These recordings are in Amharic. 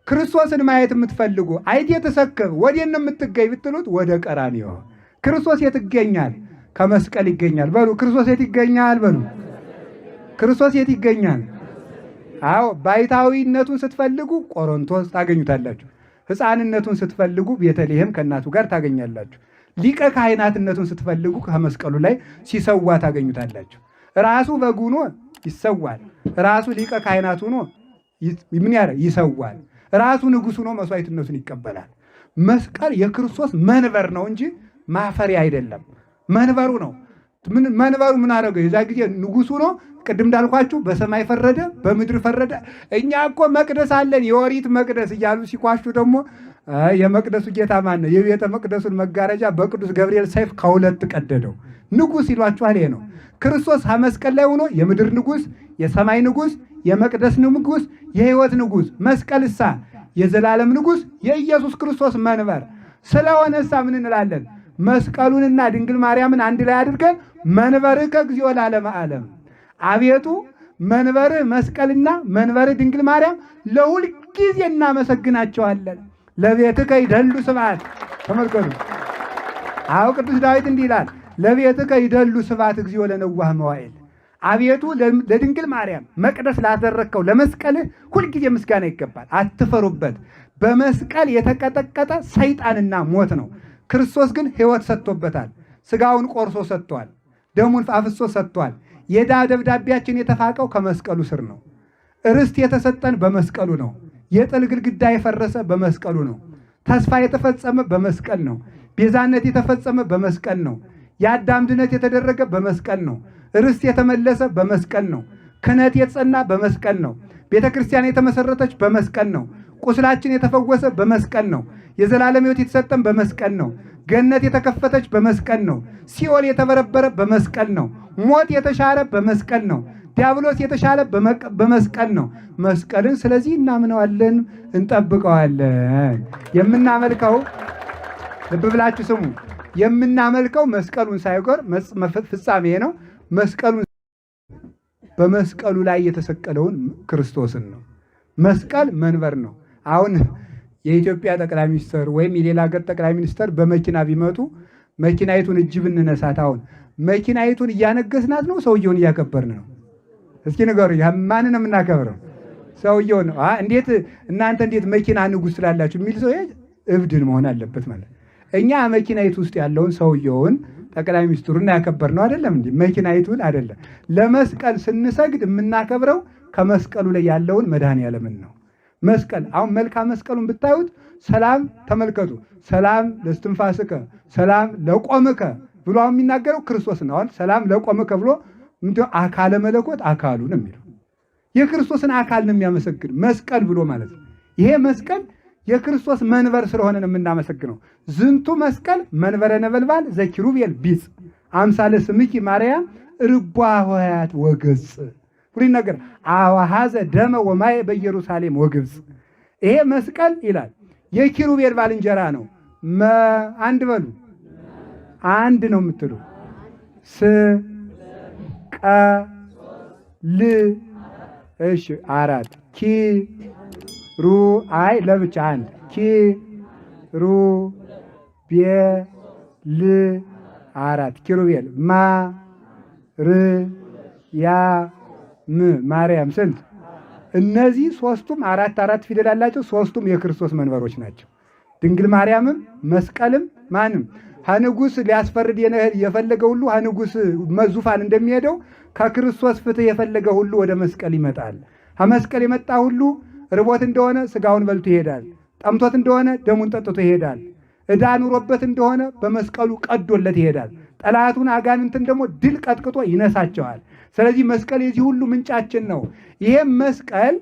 ክርስቶስን ማየት የምትፈልጉ አይት የተሰከብ ወዴት ነው የምትገኝ ብትሉት ወደ ቀራንዮ። ክርስቶስ የት ይገኛል? ከመስቀል ይገኛል። በሉ ክርስቶስ የት ይገኛል? በሉ ክርስቶስ የት ይገኛል? አዎ ባይታዊነቱን ስትፈልጉ ቆሮንቶስ ታገኙታላችሁ። ሕፃንነቱን ስትፈልጉ ቤተልሔም ከእናቱ ጋር ታገኛላችሁ። ሊቀ ካህናትነቱን ስትፈልጉ ከመስቀሉ ላይ ሲሰዋ ታገኙታላችሁ። ራሱ በግ ሆኖ ይሰዋል። ራሱ ሊቀ ካህናት ሆኖ ምን ያደርግ ይሰዋል። ራሱ ንጉሥ ሆኖ መስዋዕትነቱን ይቀበላል። መስቀል የክርስቶስ መንበር ነው እንጂ ማፈሪያ አይደለም። መንበሩ ነው። መንበሩ ምን አደረገው? የዛ ጊዜ ንጉሥ ሆኖ ቅድም እንዳልኳችሁ በሰማይ ፈረደ፣ በምድር ፈረደ። እኛ እኮ መቅደስ አለን የኦሪት መቅደስ እያሉ ሲኳሹ ደግሞ የመቅደሱ ጌታ ማን ነው? የቤተ መቅደሱን መጋረጃ በቅዱስ ገብርኤል ሰይፍ ከሁለት ቀደደው። ንጉሥ ይሏችኋል። ይሄ ነው ክርስቶስ መስቀል ላይ ሆኖ የምድር ንጉሥ፣ የሰማይ ንጉሥ፣ የመቅደስ ንጉሥ፣ የሕይወት ንጉሥ። መስቀልሳ የዘላለም ንጉሥ የኢየሱስ ክርስቶስ መንበር ስለሆነሳ ምን እንላለን? መስቀሉንና ድንግል ማርያምን አንድ ላይ አድርገን መንበርከ እግዚኦ ለዓለመ ዓለም። አቤቱ መንበርህ መስቀልና መንበርህ ድንግል ማርያም ለሁል ጊዜ እናመሰግናቸዋለን። ለቤትከ ይደሉ ስብሐት። ተመልከቱ። አዎ ቅዱስ ዳዊት እንዲህ ይላል፣ ለቤትከ ይደሉ ስብሐት እግዚኦ ለነዋህ መዋዕል። አቤቱ ለድንግል ማርያም መቅደስ ላደረግከው ለመስቀልህ ሁልጊዜ ምስጋና ይገባል። አትፈሩበት። በመስቀል የተቀጠቀጠ ሰይጣንና ሞት ነው። ክርስቶስ ግን ሕይወት ሰጥቶበታል። ሥጋውን ቆርሶ ሰጥቷል። ደሙን አፍሶ ሰጥቷል። የዕዳ ደብዳቤያችን የተፋቀው ከመስቀሉ ስር ነው። ርስት የተሰጠን በመስቀሉ ነው። የጥል ግድግዳ የፈረሰ በመስቀሉ ነው። ተስፋ የተፈጸመ በመስቀል ነው። ቤዛነት የተፈጸመ በመስቀል ነው። የአዳም ድነት የተደረገ በመስቀል ነው። ርስት የተመለሰ በመስቀል ነው። ክህነት የተጸና በመስቀል ነው። ቤተ ክርስቲያን የተመሰረተች በመስቀል ነው። ቁስላችን የተፈወሰ በመስቀል ነው። የዘላለም ሕይወት የተሰጠን በመስቀል ነው። ገነት የተከፈተች በመስቀል ነው። ሲኦል የተበረበረ በመስቀል ነው። ሞት የተሻረ በመስቀል ነው። ዲያብሎስ የተሻለ በመስቀል ነው። መስቀልን ስለዚህ እናምነዋለን፣ እንጠብቀዋለን። የምናመልከው ልብ ብላችሁ ስሙ፣ የምናመልከው መስቀሉን ሳይቀር ፍጻሜ ነው። መስቀሉን በመስቀሉ ላይ የተሰቀለውን ክርስቶስን ነው። መስቀል መንበር ነው። አሁን የኢትዮጵያ ጠቅላይ ሚኒስትር ወይም የሌላ ሀገር ጠቅላይ ሚኒስትር በመኪና ቢመጡ መኪናይቱን እጅ ብንነሳት አሁን መኪናይቱን እያነገስናት ነው? ሰውየውን እያከበርን ነው? እስኪ ንገሩ። ማንን ነው የምናከብረው? ሰውየውን። እንዴት እናንተ እንዴት መኪና ንጉሥ ስላላችሁ የሚል ሰው እብድን መሆን አለበት ማለት። እኛ መኪናይቱ ውስጥ ያለውን ሰውየውን ጠቅላይ ሚኒስትሩን ያከበር ነው አይደለም እንዴ? መኪናይቱን አይደለም። ለመስቀል ስንሰግድ የምናከብረው ከመስቀሉ ላይ ያለውን መድኃኔዓለምን ነው። መስቀል አሁን መልካ መስቀሉን ብታዩት ሰላም ተመልከቱ። ሰላም ለስትንፋስከ ሰላም ለቆምከ ብሎ አሁን የሚናገረው ክርስቶስ ነው። አሁን ሰላም ለቆምከ ብሎ ምንድነው? አካለ መለኮት አካሉ ነው የሚለው። የክርስቶስን አካል ነው የሚያመሰግን መስቀል ብሎ ማለት ነው። ይሄ መስቀል የክርስቶስ መንበር ስለሆነ ነው የምናመሰግነው። ዝንቱ መስቀል መንበረ ነበልባል ዘኪሩቤል ቢጽ አምሳለ ስምኪ ማርያም ርቧ ሆያት ወገጽ ሁሉ ነገር አዋሃዘ ደመ ወማየ በኢየሩሳሌም ወግብጽ። ይሄ መስቀል ይላል የኪሩቤል ባልንጀራ ነው። አንድ በሉ አንድ ነው የምትሉ ስ ቀ ል እሺ አራት ኪ ሩ አይ ለብቻ አንድ ኪ ሩ ቤ ል አራት ኪሩቤል ማ ር ያ ም ማርያም ስንት? እነዚህ ሶስቱም አራት ፊደል አላቸው። ሶስቱም የክርስቶስ መንበሮች ናቸው። ድንግል ማርያምም መስቀልም ማንም ሀንጉስ ሊያስፈርድ የፈለገ ሁሉ ሀንጉስ ዙፋን እንደሚሄደው ከክርስቶስ ፍትህ የፈለገ ሁሉ ወደ መስቀል ይመጣል። ከመስቀል የመጣ ሁሉ ርቦት እንደሆነ ስጋውን በልቶ ይሄዳል። ጠምቶት እንደሆነ ደሙን ጠጥቶ ይሄዳል። ዕዳ ኑሮበት እንደሆነ በመስቀሉ ቀዶለት ይሄዳል። ጠላቱን አጋንንትን ደግሞ ድል ቀጥቅጦ ይነሳቸዋል። ስለዚህ መስቀል የዚህ ሁሉ ምንጫችን ነው። ይሄም መስቀል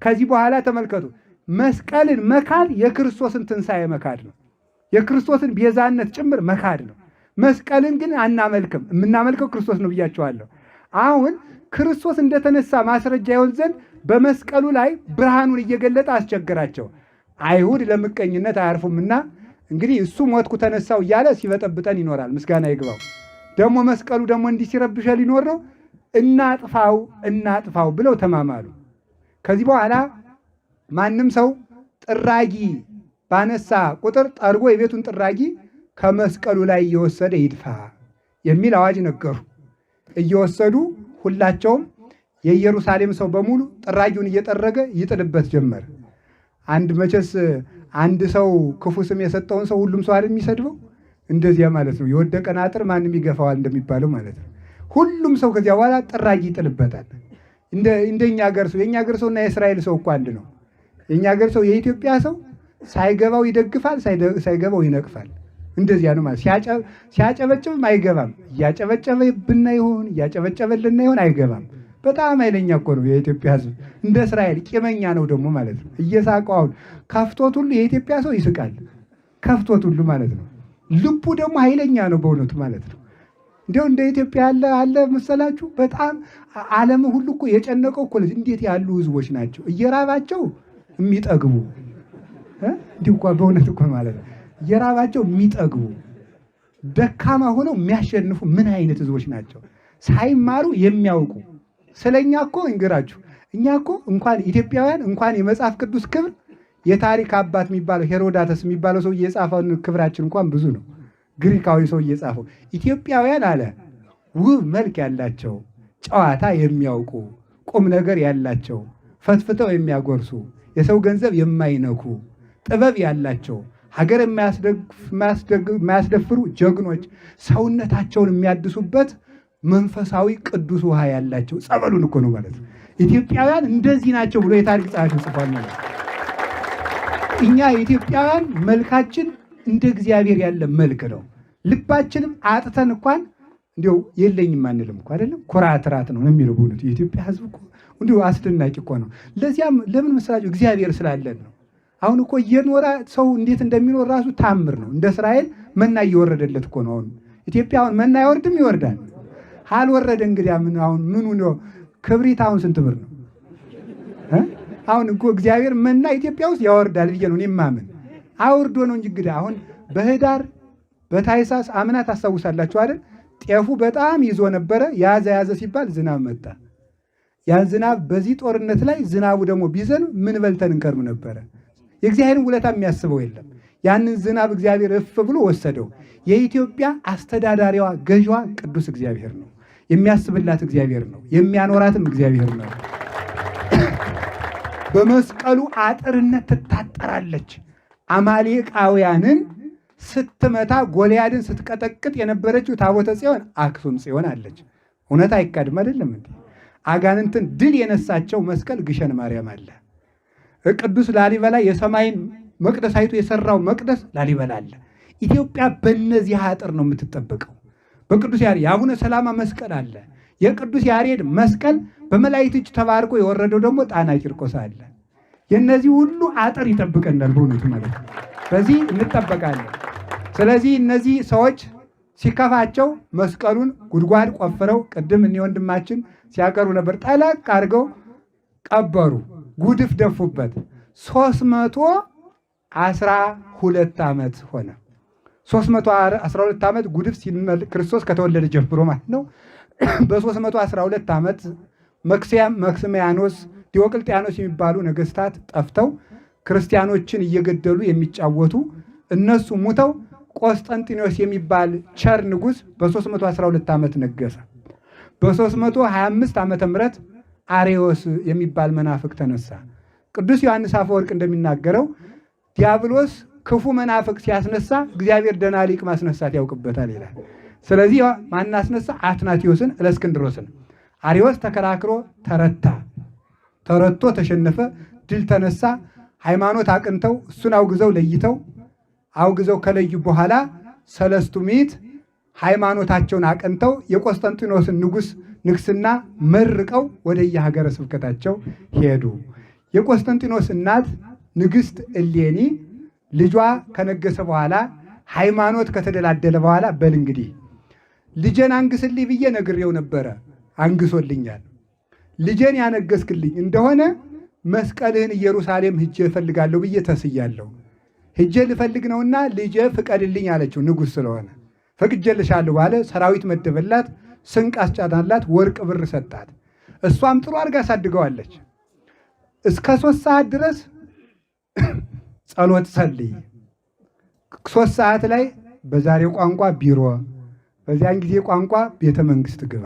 ከዚህ በኋላ ተመልከቱ፣ መስቀልን መካድ የክርስቶስን ትንሣኤ መካድ ነው። የክርስቶስን ቤዛነት ጭምር መካድ ነው። መስቀልን ግን አናመልክም። የምናመልከው ክርስቶስ ነው ብያቸዋለሁ። አሁን ክርስቶስ እንደተነሳ ማስረጃ ይሆን ዘንድ በመስቀሉ ላይ ብርሃኑን እየገለጠ አስቸገራቸው። አይሁድ ለምቀኝነት አያርፉምና እንግዲህ እሱ ሞትኩ ተነሳው እያለ ሲበጠብጠን ይኖራል። ምስጋና ይግባው። ደግሞ መስቀሉ ደግሞ እንዲህ ሲረብሸ ሊኖር ነው። እናጥፋው ብለው ተማማሉ። ከዚህ በኋላ ማንም ሰው ጥራጊ ባነሳ ቁጥር ጠርጎ የቤቱን ጥራጊ ከመስቀሉ ላይ እየወሰደ ይድፋ የሚል አዋጅ ነገሩ። እየወሰዱ ሁላቸውም የኢየሩሳሌም ሰው በሙሉ ጥራጊውን እየጠረገ ይጥልበት ጀመር። መቼስ አንድ ሰው ክፉ ስም የሰጠውን ሰው ሁሉም ሰው አይደል የሚሰድበው? እንደዚያ ማለት ነው። የወደቀን አጥር ማንም ይገፋዋል እንደሚባለው ማለት ነው። ሁሉም ሰው ከዚያ በኋላ ጥራጊ ይጥልበታል። እንደኛ ሀገር ሰው የኛ ሀገር ሰውና የእስራኤል ሰው እኮ አንድ ነው። የኛ ሀገር ሰው የኢትዮጵያ ሰው ሳይገባው ይደግፋል፣ ሳይገባው ይነቅፋል። እንደዚያ ነው ማለት። ሲያጨበጭብም አይገባም። እያጨበጨበብና ይሁን እያጨበጨበልና ይሁን አይገባም። በጣም ኃይለኛ እኮ ነው የኢትዮጵያ ሕዝብ። እንደ እስራኤል ቂመኛ ነው ደግሞ ማለት ነው። እየሳቀው አሁን ከፍቶት ሁሉ የኢትዮጵያ ሰው ይስቃል። ከፍቶት ሁሉ ማለት ነው። ልቡ ደግሞ ኃይለኛ ነው በእውነቱ ማለት ነው። እንዲያው እንደ ኢትዮጵያ አለ መሰላችሁ? በጣም ዓለም ሁሉ እኮ የጨነቀው እኮ እንዴት ያሉ ሕዝቦች ናቸው እየራባቸው የሚጠግቡ እንዲሁ እኮ በእውነት እኮ ማለት ነው። እየራባቸው የሚጠግቡ ደካማ ሆነው የሚያሸንፉ ምን አይነት ሕዝቦች ናቸው? ሳይማሩ የሚያውቁ ስለኛ እኮ እንግራችሁ እኛ እኮ እንኳን ኢትዮጵያውያን እንኳን የመጽሐፍ ቅዱስ ክብር የታሪክ አባት የሚባለው ሄሮዳተስ የሚባለው ሰው እየጻፈውን ክብራችን እንኳን ብዙ ነው። ግሪካዊ ሰው እየጻፈው ኢትዮጵያውያን አለ ውብ መልክ ያላቸው፣ ጨዋታ የሚያውቁ፣ ቁም ነገር ያላቸው፣ ፈትፍተው የሚያጎርሱ፣ የሰው ገንዘብ የማይነኩ፣ ጥበብ ያላቸው፣ ሀገር የማያስደፍሩ ጀግኖች፣ ሰውነታቸውን የሚያድሱበት መንፈሳዊ ቅዱስ ውሃ ያላቸው ጸበሉን እኮ ነው ማለት ነው። ኢትዮጵያውያን እንደዚህ ናቸው ብሎ የታሪክ ጸሐፊው ጽፏል ማለት ነው። እኛ ኢትዮጵያውያን መልካችን እንደ እግዚአብሔር ያለ መልክ ነው። ልባችንም አጥተን እንኳን እንዲያው የለኝም አንልም እኮ አይደለም። ኩራት ራት ነው የሚለው በእውነቱ የኢትዮጵያ ሕዝብ እኮ እንዲሁ አስደናቂ እኮ ነው። ለዚያም ለምን መሰላችሁ? እግዚአብሔር ስላለን ነው። አሁን እኮ እየኖረ ሰው እንዴት እንደሚኖር ራሱ ታምር ነው። እንደ እስራኤል መና እየወረደለት እኮ ነው። አሁን ኢትዮጵያ አሁን መና አይወርድም? ይወርዳል። አልወረደ እንግዲህ አሁን ምኑ ነው? ክብሪት አሁን ስንት ብር ነው? አሁን እኮ እግዚአብሔር መና ኢትዮጵያ ውስጥ ያወርዳል ብዬ ነው እኔ የማምን። አውርዶ ነው እንጂ እንግዲህ አሁን በህዳር በታኅሳስ አምና ታስታውሳላችሁ አይደል? ጤፉ በጣም ይዞ ነበረ። ያዘ ሲባል ዝናብ መጣ። ያን ዝናብ በዚህ ጦርነት ላይ ዝናቡ ደግሞ ቢዘን ምን በልተን እንከርም ነበረ። የእግዚአብሔርን ውለታ የሚያስበው የለም። ያንን ዝናብ እግዚአብሔር እፍ ብሎ ወሰደው። የኢትዮጵያ አስተዳዳሪዋ ገዥዋ ቅዱስ እግዚአብሔር ነው። የሚያስብላት እግዚአብሔር ነው። የሚያኖራትም እግዚአብሔር ነው። በመስቀሉ አጥርነት ትታጠራለች። አማሌቃውያንን ስትመታ ጎልያድን ስትቀጠቅጥ የነበረችው ታቦተ ጽዮን አክሱም ጽዮን አለች። እውነት አይካድም አይደለም እንዴ? አጋንንትን ድል የነሳቸው መስቀል ግሸን ማርያም አለ። ቅዱስ ላሊበላ የሰማይን መቅደስ አይቶ የሰራው መቅደስ ላሊበላ አለ። ኢትዮጵያ በእነዚህ አጥር ነው የምትጠበቀው። በቅዱስ ያሬድ የአቡነ ሰላማ መስቀል አለ። የቅዱስ ያሬድ መስቀል በመላእክት እጅ ተባርኮ የወረደው ደግሞ ጣና ቂርቆስ አለ። የእነዚህ ሁሉ አጥር ይጠብቀናል በእውነቱ ማለት ነው። በዚህ እንጠበቃለን። ስለዚህ እነዚህ ሰዎች ሲከፋቸው መስቀሉን ጉድጓድ ቆፍረው ቅድም እኒ ወንድማችን ሲያቀርቡ ነበር፣ ጠለቅ አድርገው ቀበሩ፣ ጉድፍ ደፉበት። 312 ዓመት ሆነ። 312 ዓመት ጉድፍ ክርስቶስ ከተወለደ ጀምሮ ማለት ነው። በ312 ዓመት መክስሚያኖስ፣ ዲዮቅልጥያኖስ የሚባሉ ነገስታት ጠፍተው ክርስቲያኖችን እየገደሉ የሚጫወቱ እነሱ ሙተው ቆስጠንጢኖስ የሚባል ቸር ንጉሥ በ312 ዓመት ነገሰ። በ325 ዓመተ ምህረት አሬዎስ የሚባል መናፍቅ ተነሳ። ቅዱስ ዮሐንስ አፈወርቅ እንደሚናገረው ዲያብሎስ ክፉ መናፍቅ ሲያስነሳ እግዚአብሔር ደህና ሊቅ ማስነሳት ያውቅበታል ይላል። ስለዚህ ማን አስነሳ? አትናቴዎስን እለእስክንድሮስን። አሬዎስ ተከራክሮ ተረቶ ተሸነፈ፣ ድል ተነሳ። ሃይማኖት አቅንተው እሱን አውግዘው ከለዩ በኋላ ሰለስቱ ምዕት ሃይማኖታቸውን አቅንተው የቆስጠንጢኖስን ንጉሥ ንግስና መርቀው ወደ የሀገረ ስብከታቸው ሄዱ። የቆስጠንጢኖስ እናት ንግሥት እሌኒ ልጇ ከነገሰ በኋላ ሃይማኖት ከተደላደለ በኋላ በል እንግዲህ ልጄን አንግስልኝ ብዬ ነግሬው ነበረ፣ አንግሶልኛል። ልጄን ያነገስክልኝ እንደሆነ መስቀልህን ኢየሩሳሌም ሂጄ እፈልጋለሁ ብዬ ተስያለሁ። ሂጄ ልፈልግ ነውና ልጄ ፍቀድልኝ አለችው። ንጉሥ ስለሆነ ፈቅጄልሻለሁ ባለ ሰራዊት መደበላት፣ ስንቅ አስጫናላት፣ ወርቅ ብር ሰጣት። እሷም ጥሩ አድርጋ አሳድገዋለች። እስከ 3 ሰዓት ድረስ ጸሎት ጸልይ። 3 ሰዓት ላይ በዛሬው ቋንቋ ቢሮ፣ በዚያን ጊዜ ቋንቋ ቤተ መንግስት ግባ።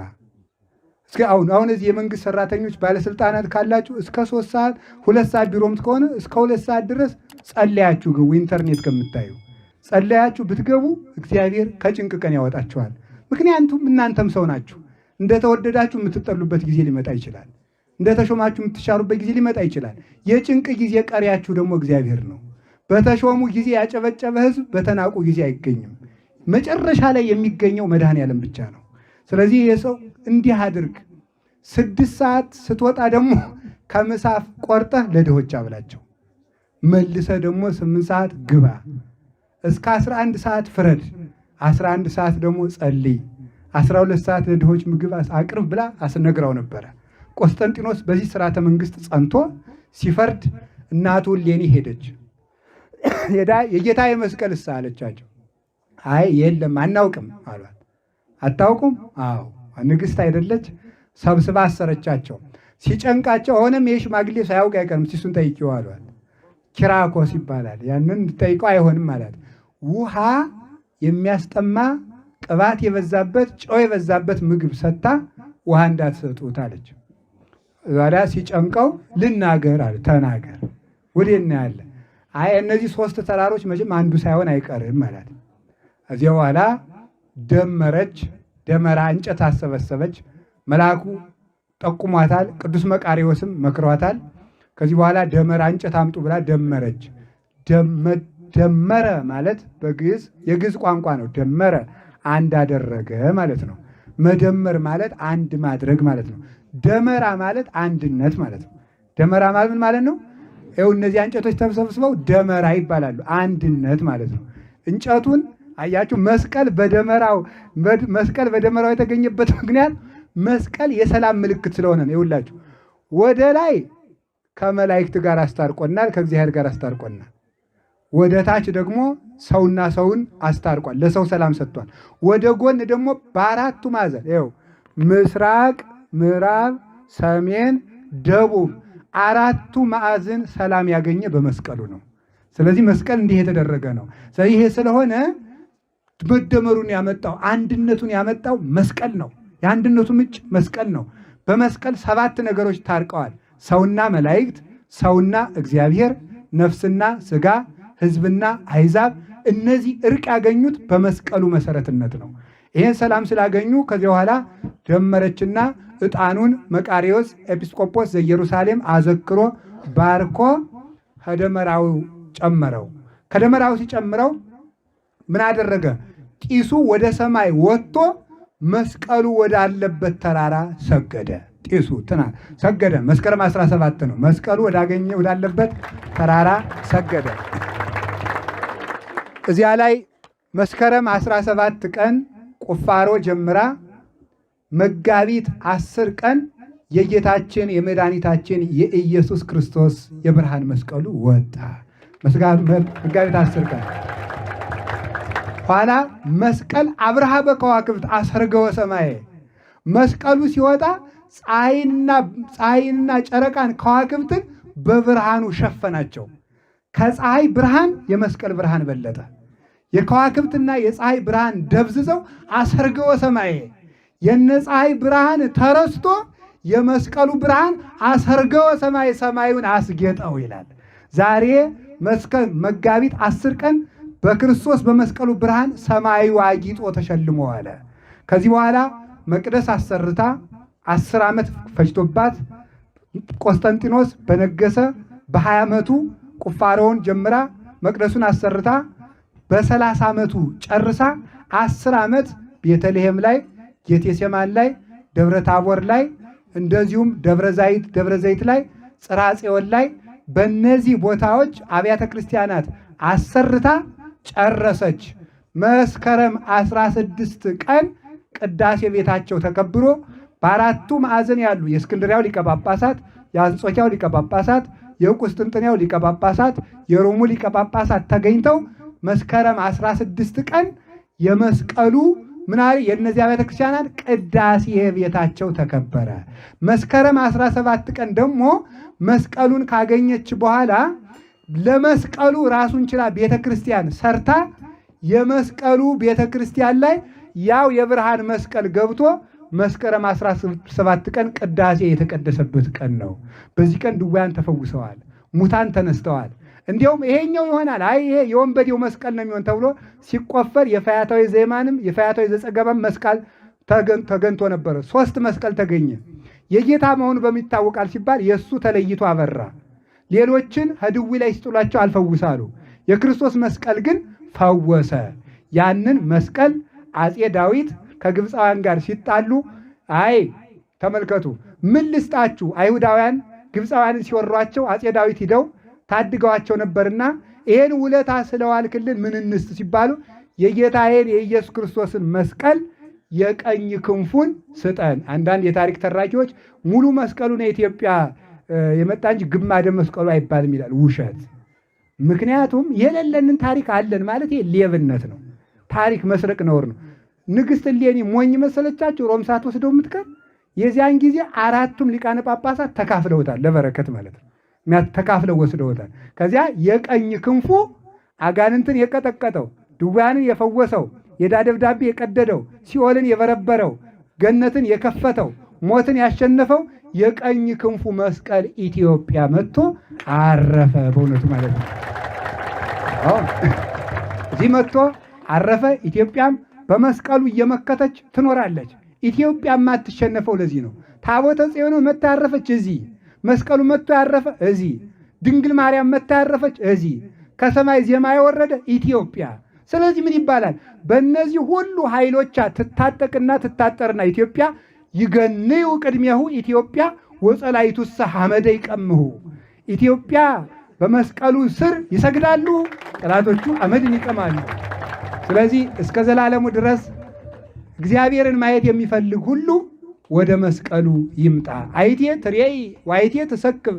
እስከ አሁን እዚህ የመንግስት ሰራተኞች ባለስልጣናት ካላችሁ እስከ 3 ሰዓት 2 ሰዓት ቢሮም ከሆነ እስከ 2 ሰዓት ድረስ ጸለያችሁ ግቡ። ኢንተርኔት ከምታዩ ጸለያችሁ ብትገቡ እግዚአብሔር ከጭንቅ ቀን ያወጣችኋል። ምክንያቱም እናንተም ሰው ናችሁ። እንደተወደዳችሁ የምትጠሉበት ጊዜ ሊመጣ ይችላል። እንደተሾማችሁ የምትሻሩበት ጊዜ ሊመጣ ይችላል። የጭንቅ ጊዜ ቀሪያችሁ ደግሞ እግዚአብሔር ነው። በተሾሙ ጊዜ ያጨበጨበ ህዝብ በተናቁ ጊዜ አይገኝም። መጨረሻ ላይ የሚገኘው መድኃኔዓለም ብቻ ነው። ስለዚህ የሰው እንዲህ አድርግ። 6 ሰዓት ስትወጣ ደግሞ ከምሳፍ ቆርጠህ ለድሆች አብላቸው። መልሰ ደግሞ 8 ሰዓት ግባ። እስከ 11 ሰዓት ፍረድ። 11 ሰዓት ደግሞ ጸልይ። 12 ሰዓት ለድሆች ምግብ አቅርብ ብላ አስነግራው ነበረ። ቆስጠንጢኖስ በዚህ ስርዓተ መንግስት ጸንቶ ሲፈርድ እናቱ እሌኒ ሄደች። የጌታ የመስቀል እሳ አለቻቸው። አይ የለም አናውቅም አሏት። አታውቁም? አዎ ንግሥት አይደለች? ሰብስባ አሰረቻቸው። ሲጨንቃቸው አሁንም ይህ ሽማግሌ ሳያውቅ አይቀርም ሲሱን ጠይቂው አሏት። ኪራኮስ ይባላል። ያንን እንድጠይቀው አይሆንም አላት። ውሃ የሚያስጠማ ቅባት የበዛበት ጨው የበዛበት ምግብ ሰጥታ ውሃ እንዳትሰጡት አለች። ዛሬ ሲጨንቀው ልናገር አለ። ተናገር። ወዴት ነው ያለ? አይ እነዚህ 3 ተራሮች መቼም አንዱ ሳይሆን አይቀርም አላት። እዚያ በኋላ ደመረች። ደመራ እንጨት አሰበሰበች። መልአኩ ጠቁሟታል። ቅዱስ መቃርዮስም መክሯታል። ከዚህ በኋላ ደመራ እንጨት አምጡ ብላ ደመረች። ደመረ ማለት በግዕዝ የግዕዝ ቋንቋ ነው። ደመረ አንድ አደረገ ማለት ነው። መደመር ማለት አንድ ማድረግ ማለት ነው። ደመራ ማለት አንድነት ማለት ነው። ደመራ ማለት ምን ማለት ነው? ይኸው እነዚህ እንጨቶች ተሰብስበው ደመራ ይባላሉ። አንድነት ማለት ነው። እንጨቱን አያችሁ። መስቀል በደመራው የተገኘበት ምክንያት መስቀል የሰላም ምልክት ስለሆነ ነው። ይኸውላችሁ ወደ ላይ ከመላእክት ጋር አስታርቆናል፣ ከእግዚአብሔር ጋር አስታርቆናል። ወደ ታች ደግሞ ሰውና ሰውን አስታርቋል፣ ለሰው ሰላም ሰጥቷል። ወደ ጎን ደግሞ በአራቱ ማዕዘን ይኸው ምስራቅ፣ ምዕራብ፣ ሰሜን፣ ደቡብ አራቱ ማዕዘን ሰላም ያገኘ በመስቀሉ ነው። ስለዚህ መስቀል እንዲህ የተደረገ ነው። ስለዚህ ይሄ ስለሆነ መደመሩን ያመጣው አንድነቱን ያመጣው መስቀል ነው። የአንድነቱ ምንጭ መስቀል ነው። በመስቀል 7 ነገሮች ታርቀዋል። ሰውና መላእክት፣ ሰውና እግዚአብሔር፣ ነፍስና ስጋ፣ ሕዝብና አሕዛብ። እነዚህ እርቅ ያገኙት በመስቀሉ መሰረትነት ነው። ይህን ሰላም ስላገኙ ከዚህ በኋላ ደመረችና ዕጣኑን መቃርዮስ ኤጲስቆጶስ ዘኢየሩሳሌም አዘክሮ ባርኮ ከደመራው ጨመረው። ከደመራው ሲጨምረው ምን አደረገ? ጢሱ ወደ ሰማይ ወጥቶ መስቀሉ ወዳለበት ተራራ ሰገደ። ጢሱ ሰገደ። መስከረም 17 ነው። መስቀሉ ወዳለበት ተራራ ሰገደ። እዚያ ላይ መስከረም 17 ቀን ቁፋሮ ጀምራ መጋቢት 10 ቀን የጌታችን የመድኃኒታችን የኢየሱስ ክርስቶስ የብርሃን መስቀሉ ወጣ። መጋቢት 10 ቀን ኋላ መስቀል አብርሃ በከዋክብት አሰርገወ ሰማየ። መስቀሉ ሲወጣ ፀሐይንና ጨረቃን ከዋክብትን በብርሃኑ ሸፈናቸው። ከፀሐይ ብርሃን የመስቀል ብርሃን በለጠ። የከዋክብትና የፀሐይ ብርሃን ደብዝዘው አሰርገወ ሰማየ። የነ ፀሐይ ብርሃን ተረስቶ የመስቀሉ ብርሃን አሰርገወ ሰማይ፣ ሰማዩን አስጌጠው ይላል። ዛሬ መጋቢት 10 ቀን በክርስቶስ በመስቀሉ ብርሃን ሰማዩ አጊጦ ተሸልሞ አለ። ከዚህ በኋላ መቅደስ አሰርታ 10 ዓመት ፈጅቶባት ቆስጠንጢኖስ በነገሰ በ20 ዓመቱ ቁፋሮውን ጀምራ መቅደሱን አሰርታ በ30 ዓመቱ ጨርሳ 10 ዓመት ቤተልሔም ላይ፣ ጌቴሴማን ላይ፣ ደብረ ታቦር ላይ እንደዚሁም ደብረ ዘይት ላይ፣ ጽርሐ ጽዮን ላይ በእነዚህ ቦታዎች አብያተ ክርስቲያናት አሰርታ ጨረሰች። መስከረም 16 ቀን ቅዳሴ ቤታቸው ተከብሮ በአራቱ ማዕዘን ያሉ የእስክንድሪያው ሊቀ ጳጳሳት፣ የአንጾኪያው ሊቀ ጳጳሳት፣ የቁስጥንጥንያው ሊቀ ጳጳሳት፣ የሮሙ ሊቀ ጳጳሳት ተገኝተው መስከረም 16 ቀን የመስቀሉ የእነዚህ አብያተ ክርስቲያናት ቅዳሴ ቤታቸው ተከበረ። መስከረም 17 ቀን ደግሞ መስቀሉን ካገኘች በኋላ ለመስቀሉ ራሱን ችላ ቤተክርስቲያን ሰርታ የመስቀሉ ቤተክርስቲያን ላይ ያው የብርሃን መስቀል ገብቶ መስከረም 17 ቀን ቅዳሴ የተቀደሰበት ቀን ነው። በዚህ ቀን ድውያን ተፈውሰዋል፣ ሙታን ተነስተዋል። እንዲያውም ይሄኛው ይሆናል አይ ይሄ የወንበዴው መስቀል ነው የሚሆን ተብሎ ሲቆፈር የፈያታዊ ዘየማንም የፈያታዊ ዘጸገባም መስቀል ተገንቶ ነበረ። 3 መስቀል ተገኘ። የጌታ መሆኑ በሚታወቃል ሲባል የእሱ ተለይቶ አበራ። ሌሎችን ከድዊ ላይ ሲጥሏቸው አልፈውሳሉ። የክርስቶስ መስቀል ግን ፈወሰ። ያንን መስቀል አፄ ዳዊት ከግብፃውያን ጋር ሲጣሉ አይ ተመልከቱ ምን ልስጣችሁ፣ አይሁዳውያን ግብፃውያንን ሲወሯቸው አፄ ዳዊት ሂደው ታድገዋቸው ነበርና ይሄን ውለታ ስለዋልክልን ምን እንስጥ ሲባሉ የጌታዬን የኢየሱስ ክርስቶስን መስቀል የቀኝ ክንፉን ስጠን። አንዳንድ የታሪክ ተራኪዎች ሙሉ መስቀሉን የኢትዮጵያ የመጣ እንጂ ግማደ መስቀሉ አይባልም ይላል። ውሸት። ምክንያቱም የሌለንን ታሪክ አለን ማለት ይሄ ሌብነት ነው። ታሪክ መስረቅ ነውር ነው። ንግሥት እሌኒ ሞኝ መሰለቻቸው ሮም ሳትወስደው የምትቀር? የዚያን ጊዜ 4ቱም ሊቃነ ጳጳሳት ተካፍለውታል፣ ለበረከት ማለት ነው። ተካፍለው ወስደውታል። ከዚያ የቀኝ ክንፉ አጋንንትን የቀጠቀጠው፣ ድውያንን የፈወሰው፣ የዕዳ ደብዳቤ የቀደደው፣ ሲኦልን የበረበረው፣ ገነትን የከፈተው፣ ሞትን ያሸነፈው የቀኝ ክንፉ መስቀል ኢትዮጵያ መጥቶ አረፈ። በእውነቱ ማለት ነው። እዚህ መጥቶ አረፈ። ኢትዮጵያም በመስቀሉ እየመከተች ትኖራለች። ኢትዮጵያ የማትሸነፈው ለዚህ ነው። ታቦተ ጽዮን መጥታ ያረፈች እዚህ፣ መስቀሉ መጥቶ ያረፈ እዚህ፣ ድንግል ማርያም መጥታ ያረፈች እዚህ፣ ከሰማይ ዜማ የወረደ ኢትዮጵያ። ስለዚህ ምን ይባላል? በእነዚህ ሁሉ ኃይሎቿ ትታጠቅና ትታጠርና ኢትዮጵያ ይገንዩ ቅድሜሁ ኢትዮጵያ ወጸላይቱሰ ሐመደ ይቀምሁ። ኢትዮጵያ በመስቀሉ ስር ይሰግዳሉ፣ ጠላቶቹ አመድን ይቀማሉ። ስለዚህ እስከ ዘላለሙ ድረስ እግዚአብሔርን ማየት የሚፈልግ ሁሉ ወደ መስቀሉ ይምጣ። አይቴ ትሬይ ዋይቴ ትሰክብ።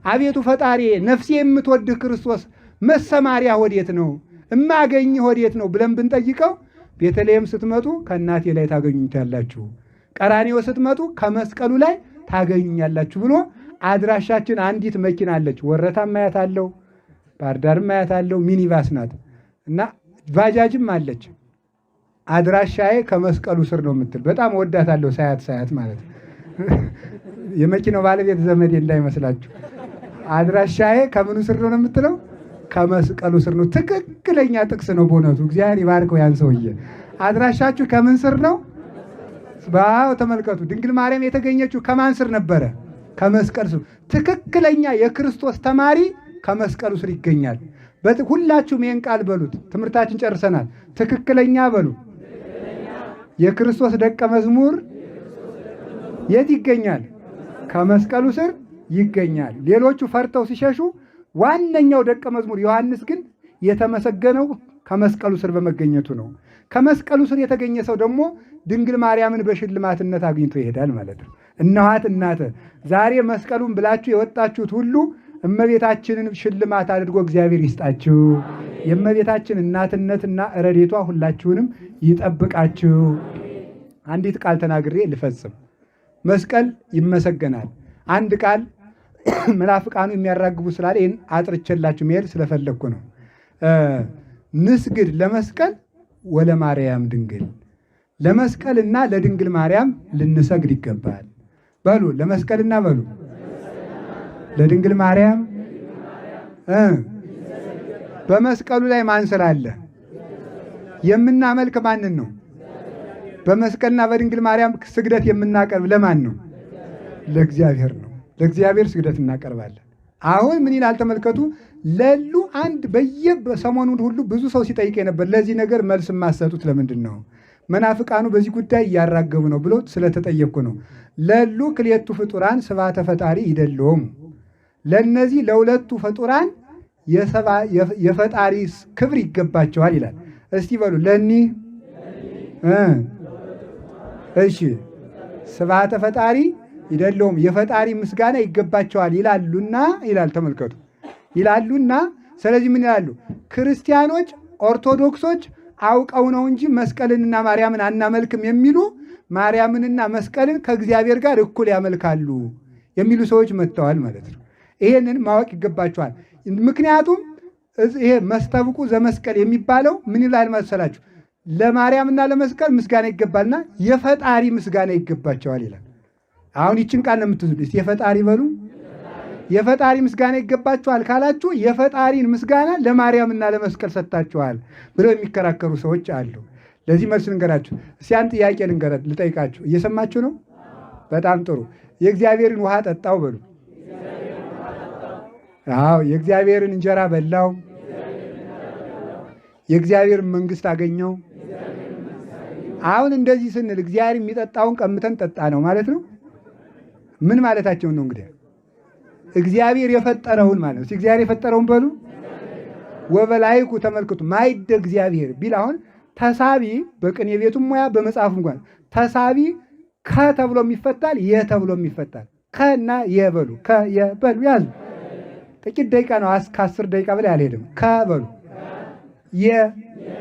አቤቱ ፈጣሪ ነፍሴ የምትወድህ ክርስቶስ መሰማሪያ ወዴት ነው? እማገኝህ ወዴት ነው ብለን ብንጠይቀው ቤተልሔም ስትመጡ ከእናቴ ላይ ታገኙኛላችሁ፣ ቀራንዮ ስትመጡ ከመስቀሉ ላይ ታገኙኛላችሁ ብሎ አድራሻችን አንዲት መኪና አለች። ወረታም ማያት አለው፣ ባህር ዳርም ማያት አለው። ሚኒባስ ናት እና ባጃጅም አለች። አድራሻዬ ከመስቀሉ ስር ነው የምትል በጣም ወዳታለሁ። ሳያት ማለት የመኪናው ባለቤት ዘመዴ እንዳይመስላችሁ። አድራሻዬ ከምኑ ስር ነው የምትለው? ከመስቀሉ ስር ነው። ትክክለኛ ጥቅስ ነው በእውነቱ። እግዚአብሔር ይባርከው ያን ሰውዬ። አድራሻችሁ ከምን ስር ነው? ባው ተመልከቱ። ድንግል ማርያም የተገኘችው ከማን ስር ነበረ? ከመስቀል ስር። ትክክለኛ የክርስቶስ ተማሪ ከመስቀሉ ስር ይገኛል። ሁላችሁም ይህን ቃል በሉት። ትምህርታችን ጨርሰናል። ትክክለኛ በሉ። የክርስቶስ ደቀ መዝሙር የት ይገኛል? ከመስቀሉ ስር ይገኛል። ሌሎቹ ፈርተው ሲሸሹ፣ ዋነኛው ደቀ መዝሙር ዮሐንስ ግን የተመሰገነው ከመስቀሉ ስር በመገኘቱ ነው። ከመስቀሉ ስር የተገኘ ሰው ደግሞ ድንግል ማርያምን በሽልማትነት አግኝቶ ይሄዳል ማለት ነው። እነኋት እናተ። ዛሬ መስቀሉን ብላችሁ የወጣችሁት ሁሉ እመቤታችንን ሽልማት አድርጎ እግዚአብሔር ይስጣችሁ። የእመቤታችን እናትነትና ረድኤቷ ሁላችሁንም ይጠብቃችሁ። አንዲት ቃል ተናግሬ ልፈጽም። መስቀል ይመሰገናል። አንድ ቃል መናፍቃኑ የሚያራግቡ ስላለ ይህን አጥርቼላችሁ መሄድ ስለፈለግኩ ነው። ንስግድ ለመስቀል ወለማርያም ድንግል። ለመስቀልና ለድንግል ማርያም ልንሰግድ ይገባል። በሉ ለመስቀልና በሉ ለድንግል ማርያም። በመስቀሉ ላይ ማን ስላለ? የምናመልክ ማንን ነው? በመስቀልና በድንግል ማርያም ስግደት የምናቀርብ ለማን ነው? ለእግዚአብሔር ነው። ለእግዚአብሔር ስግደት እናቀርባለን። አሁን ምን ይላል ተመልከቱ። ለሉ አንድ በሰሞኑ ሁሉ ብዙ ሰው ሲጠይቅ ነበር። ለዚህ ነገር መልስ የማሰጡት ለምንድን ነው? መናፍቃኑ በዚህ ጉዳይ እያራገቡ ነው ብሎ ስለተጠየቅኩ ነው። ለሉ ክልኤቱ ፍጡራን ስብሐተ ፈጣሪ ይደለዎሙ። ለነዚህ ለሁለቱ ፍጡራን የፈጣሪ ክብር ይገባቸዋል ይላል። እስቲ በሉ ለኒህ እሺ ስብሐተ ፈጣሪ ይደለዎሙ የፈጣሪ ምስጋና ይገባቸዋል ይላሉና ይላል። ተመልከቱ ይላሉና። ስለዚህ ምን ይላሉ? ክርስቲያኖች ኦርቶዶክሶች አውቀው ነው እንጂ መስቀልንና ማርያምን አናመልክም የሚሉ ማርያምንና መስቀልን ከእግዚአብሔር ጋር እኩል ያመልካሉ የሚሉ ሰዎች መጥተዋል ማለት ነው። ይሄንን ማወቅ ይገባቸዋል። ምክንያቱም ይሄ መስተብቁ ዘመስቀል የሚባለው ምን ይላል መሰላችሁ? ለማርያምና ለመስቀል ምስጋና ይገባልና የፈጣሪ ምስጋና ይገባቸዋል ይላል። አሁን ይችን ቃል ነው የምትዙት። የፈጣሪ በሉ። የፈጣሪ ምስጋና ይገባቸዋል ካላችሁ የፈጣሪን ምስጋና ለማርያምና ለመስቀል ሰጥታችኋል ብለው የሚከራከሩ ሰዎች አሉ። ለዚህ መልስ ልንገራችሁ። እስኪ አንድ ጥያቄ ልጠይቃችሁ። እየሰማችሁ ነው? በጣም ጥሩ። የእግዚአብሔርን ውሃ ጠጣው በሉ። አዎ። የእግዚአብሔርን እንጀራ በላው፣ የእግዚአብሔርን መንግስት አገኘው። አሁን እንደዚህ ስንል እግዚአብሔር የሚጠጣውን ቀምተን ጠጣ ነው ማለት ነው? ምን ማለታቸው ነው? እንግዲህ እግዚአብሔር የፈጠረውን ማለት ነው። እግዚአብሔር የፈጠረውን በሉ። ወበላይኩ ተመልክቱ ማይደ እግዚአብሔር ቢል አሁን ተሳቢ በቅኔ ቤቱም ሙያ በመጽሐፉም እንኳን ተሳቢ ከተብሎም ይፈታል፣ የተብሎም ይፈታል። ከና የበሉ ከየበሉ ያዙ። ጥቂት ደቂቃ ነው። ከ10 ደቂቃ በላይ አልሄድም። ከበሉ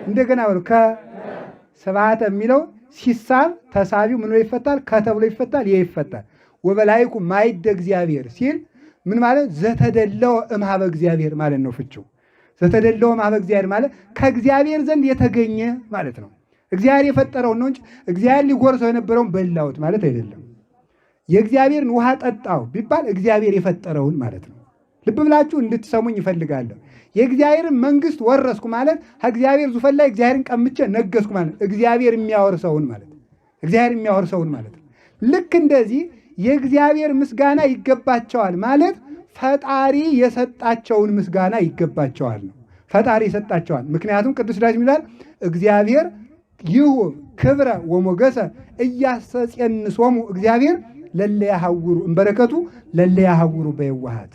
እንደገና በሉ ከስብሐተ የሚለው ሲሳብ ተሳቢው ምን ይፈታል? ከተብሎ ይፈታል፣ ይፈታል። ወበላይኩ ማይደ እግዚአብሔር ሲል ምን ማለት? ዘተደለው እምኀበ እግዚአብሔር ማለት ነው ፍቺው። ዘተደለው እምኀበ እግዚአብሔር ማለት ከእግዚአብሔር ዘንድ የተገኘ ማለት ነው። እግዚአብሔር የፈጠረውን ነው እንጂ እግዚአብሔር ሊጎርሰው የነበረውን በላሁት ማለት አይደለም። የእግዚአብሔርን ውሃ ጠጣው ቢባል እግዚአብሔር የፈጠረውን ማለት ነው። ልብ ብላችሁ እንድትሰሙኝ ይፈልጋለሁ። የእግዚአብሔርን መንግስት ወረስኩ ማለት ከእግዚአብሔር ዙፋን ላይ እግዚአብሔርን ቀምቼ ነገስኩ ማለት እግዚአብሔር የሚያወርሰውን ማለት ነው። እግዚአብሔር የሚያወርሰውን ማለት ነው። ልክ እንደዚህ የእግዚአብሔር ምስጋና ይገባቸዋል ማለት ፈጣሪ የሰጣቸውን ምስጋና ይገባቸዋል ነው። ፈጣሪ የሰጣቸዋል። ምክንያቱም ቅዱስ ዳዊት ይላል እግዚአብሔር ይሁብ ክብረ ወሞገሰ እያስተጼንሶሙ እግዚአብሔር ለለያሐውሩ እምበረከቱ ለለያሐውሩ በየዋሃት።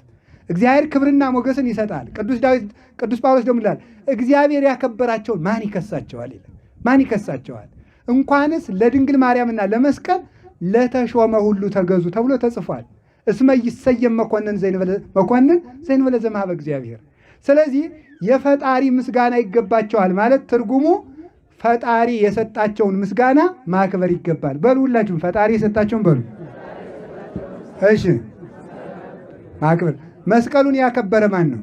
እግዚአብሔር ክብርና ሞገስን ይሰጣል። ቅዱስ ጳውሎስ ደግሞ ይላል እግዚአብሔር ያከበራቸውን ማን ይከሳቸዋል ይላል። ማን ይከሳቸዋል? እንኳንስ ለድንግል ማርያምና ለመስቀል ለተሾመ ሁሉ ተገዙ ተብሎ ተጽፏል። እስመ ይሰየም መኮንን ዘእንበለ ዘእምኀበ እግዚአብሔር። ስለዚህ የፈጣሪ ምስጋና ይገባቸዋል ማለት ትርጉሙ ፈጣሪ የሰጣቸውን ምስጋና ማክበር ይገባል። በሉ ሁላችሁም ፈጣሪ የሰጣቸውን በሉ። እሺ ማክበር። መስቀሉን ያከበረ ማን ነው?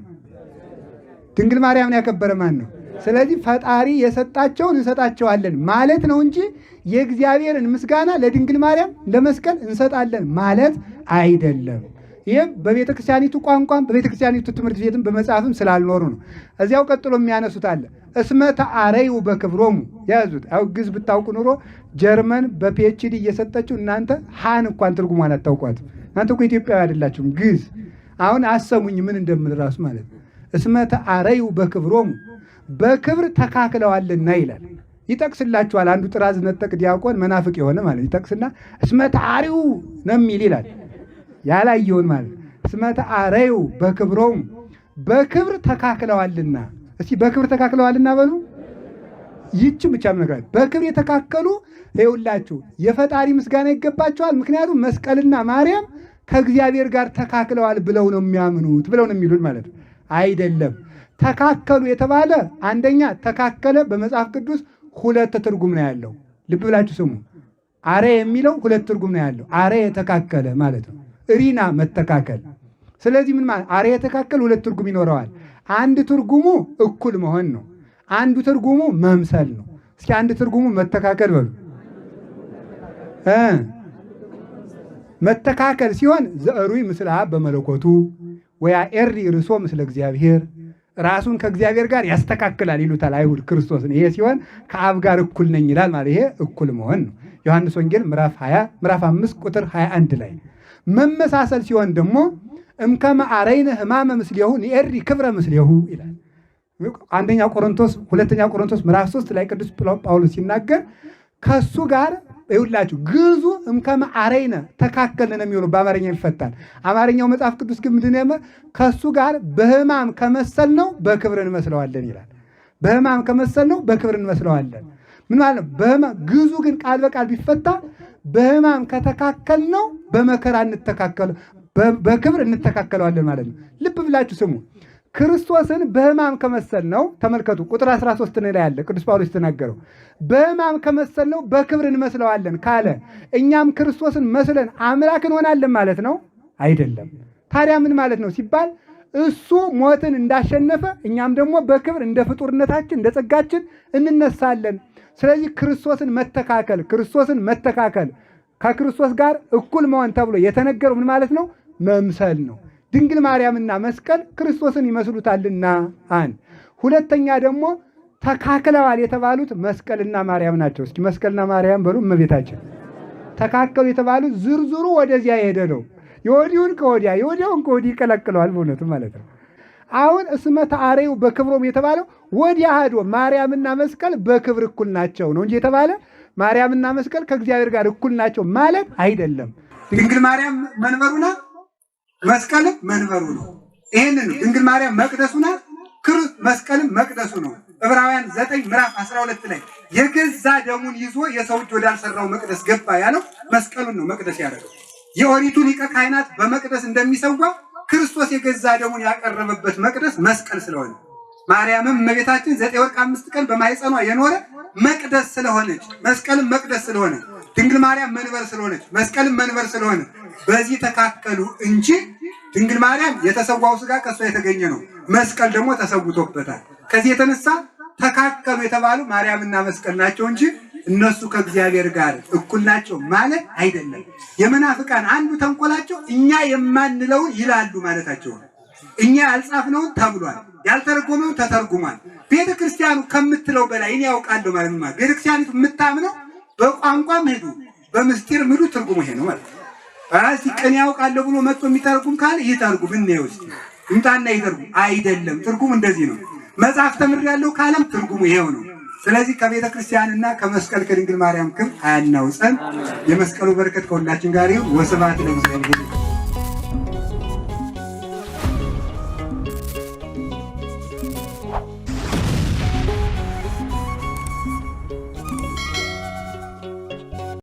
ድንግል ማርያምን ያከበረ ማን ነው? ስለዚህ ፈጣሪ የሰጣቸውን እንሰጣቸዋለን ማለት ነው እንጂ የእግዚአብሔርን ምስጋና ለድንግል ማርያም ለመስቀል እንሰጣለን ማለት አይደለም። ይህም በቤተ ክርስቲያኒቱ ቋንቋም በቤተ ክርስቲያኒቱ ትምህርት ቤትም በመጽሐፍም ስላልኖሩ ነው። እዚያው ቀጥሎ የሚያነሱት አለ እስመ ተአረዩ በክብሮሙ ያዙት። አው ግዕዝ ብታውቁ ኑሮ ጀርመን በፒኤችዲ እየሰጠችው እናንተ ሃን እንኳን ትርጉሟን አታውቋት። እናንተ እኮ ኢትዮጵያዊ አይደላችሁም። ግዕዝ አሁን አሰሙኝ ምን እንደምል ራሱ ማለት ነው። እስመ ተአረዩ በክብሮሙ በክብር ተካክለዋልና ይላል። ይጠቅስላችኋል። አንዱ ጥራዝ ነጠቅ ዲያቆን መናፍቅ የሆነ ማለት ይጠቅስና እስመ ተአረዩ ነው የሚል ይላል። ያላየውን ማለት እስመ ተአረዩ በክብሮሙ በክብር ተካክለዋልና። እስቲ በክብር ተካክለዋልና በሉ። ይህች ብቻ ነገር በክብር የተካከሉ ይውላችሁ የፈጣሪ ምስጋና ይገባቸዋል። ምክንያቱም መስቀልና ማርያም ከእግዚአብሔር ጋር ተካክለዋል ብለው ነው የሚያምኑት ብለው ነው የሚሉት ማለት ነው። አይደለም። ተካከሉ የተባለ አንደኛ ተካከለ በመጽሐፍ ቅዱስ ሁለት ትርጉም ነው ያለው። ልብ ብላችሁ ስሙ። አሬ የሚለው ሁለት ትርጉም ነው ያለው። አሬ የተካከለ ማለት ነው እሪና መተካከል። ስለዚህ ምን ማለት አሬ የተካከለ ሁለት ትርጉም ይኖረዋል። አንድ ትርጉሙ እኩል መሆን ነው። አንዱ ትርጉሙ መምሰል ነው። እስኪ አንድ ትርጉሙ መተካከል በሉ። መተካከል ሲሆን ዘእሩይ ምስለ አብ በመለኮቱ ወያኤሪ ርእሶ ምስለ እግዚአብሔር ራሱን ከእግዚአብሔር ጋር ያስተካክላል ይሉታል አይሁድ ክርስቶስን። ይሄ ሲሆን ከአብ ጋር እኩል ነኝ ይላል ማለት ይሄ እኩል መሆን ነው። ዮሐንስ ወንጌል ምዕራፍ 5 ቁጥር 21 ላይ መመሳሰል ሲሆን ደግሞ እምከመ አረይነ ሕማመ ምስሌሁ ንኤሪ ክብረ ምስሌሁ ይላል። ሁለተኛ ቆሮንቶስ ምዕራፍ 3 ላይ ቅዱስ ጳውሎስ ሲናገር ከሱ ጋር ይውላችሁ ግዙ እምከመ አረይነ ተካከልን የሚሆነው በአማርኛ ይፈታል። አማርኛው መጽሐፍ ቅዱስ ግን ምንድን ነው? ከሱ ጋር በሕማም ከመሰል ነው በክብር እንመስለዋለን ይላል። በሕማም ከመሰል ነው በክብር እንመስለዋለን። ምን ማለት ነው? ግዙ ግን ቃል በቃል ቢፈታ በሕማም ከተካከል ነው በመከራ በክብር እንተካከለዋለን ማለት ነው። ልብ ብላችሁ ስሙ። ክርስቶስን በሕማም ከመሰል ነው ተመልከቱ። ቁጥር 13 ላይ ያለ ቅዱስ ጳውሎስ ተናገረው። በሕማም ከመሰል ነው በክብር እንመስለዋለን ካለ እኛም ክርስቶስን መስለን አምላክ እንሆናለን ማለት ነው አይደለም። ታዲያ ምን ማለት ነው ሲባል እሱ ሞትን እንዳሸነፈ እኛም ደግሞ በክብር እንደ ፍጡርነታችን እንደ ጸጋችን እንነሳለን። ስለዚህ ክርስቶስን መተካከል ከክርስቶስ ጋር እኩል መሆን ተብሎ የተነገረው ምን ማለት ነው? መምሰል ነው። ድንግል ማርያምና መስቀል ክርስቶስን ይመስሉታልና። ሁለተኛ ደግሞ ተካክለዋል የተባሉት መስቀልና ማርያም ናቸው። እስኪ መስቀልና ማርያም በሉ። እመቤታችን ተካከሉ የተባሉት ዝርዝሩ ወደዚያ የሄደ ነው። የወዲሁን ከወዲያ የወዲያውን ከወዲህ ይቀላቅለዋል በእውነቱ ማለት ነው። አሁን እስመ ተአረዩ በክብሮም የተባለው ወዲያ ሄዶ ማርያምና መስቀል በክብር እኩል ናቸው ነው እንጂ የተባለ ማርያምና መስቀል ከእግዚአብሔር ጋር እኩል ናቸው ማለት አይደለም። ድንግል ማርያም መንበሩ ናት፣ መስቀልም መንበሩ ነው። ይሄንን ድንግል ማርያም መቅደሱ ናት፣ መስቀልም መቅደሱ ነው። ዕብራውያን 9 ምዕራፍ 12 ላይ የገዛ ደሙን ይዞ የሰው እጅ ወዳልሰራው መቅደስ ገባ ያለው መስቀሉን ነው መቅደስ ያደረገው። የኦሪቱ ሊቀ ካህናት በመቅደስ እንደሚሰዋ ክርስቶስ የገዛ ደሙን ያቀረበበት መቅደስ መስቀል ስለሆነ ማርያምም እመቤታችን 9 ወር 5 ቀን በማኅፀኗ የኖረ መቅደስ ስለሆነች መስቀልም መቅደስ ስለሆነ ድንግል ማርያም መንበር ስለሆነች መስቀልም መንበር ስለሆነ በዚህ ተካከሉ እንጂ ድንግል ማርያም የተሰዋው ሥጋ ከሷ የተገኘ ነው። መስቀል ደግሞ ተሰውቶበታል። ከዚህ የተነሳ ተካከሉ የተባሉ ማርያምና መስቀል ናቸው እንጂ እነሱ ከእግዚአብሔር ጋር እኩል ናቸው ማለት አይደለም። የመናፍቃን አንዱ ተንኮላቸው እኛ የማንለውን ይላሉ ማለታቸው ነው። እኛ ያልጻፍነውን ተብሏል፣ ያልተረጎመውን ተተርጉሟል። ቤተ ክርስቲያኑ ከምትለው በላይ እኔ ያውቃለሁ ማለት ነው። ቤተ ክርስቲያኒቱ የምታምነው በቋንቋም ሄዱ በምስጢር ምሉ ትርጉሙ ይሄ ነው ማለት ነው። ራሲ ቀን ያውቃለሁ ብሎ መጥቶ የሚተረጉም ካለ ይተርጉም እንየው እስኪ ይምጣና ይተርጉም። አይደለም ትርጉሙ እንደዚህ ነው። መጽሐፍ ተምሬያለሁ ካለም ትርጉሙ ይሄው ነው። ስለዚህ ከቤተ ክርስቲያንና ከመስቀል ከድንግል ማርያም ክብር አያናውፀን። የመስቀሉ በረከት ከሁላችን ጋር ይሁን። ወስብሐት ለእግዚአብሔር።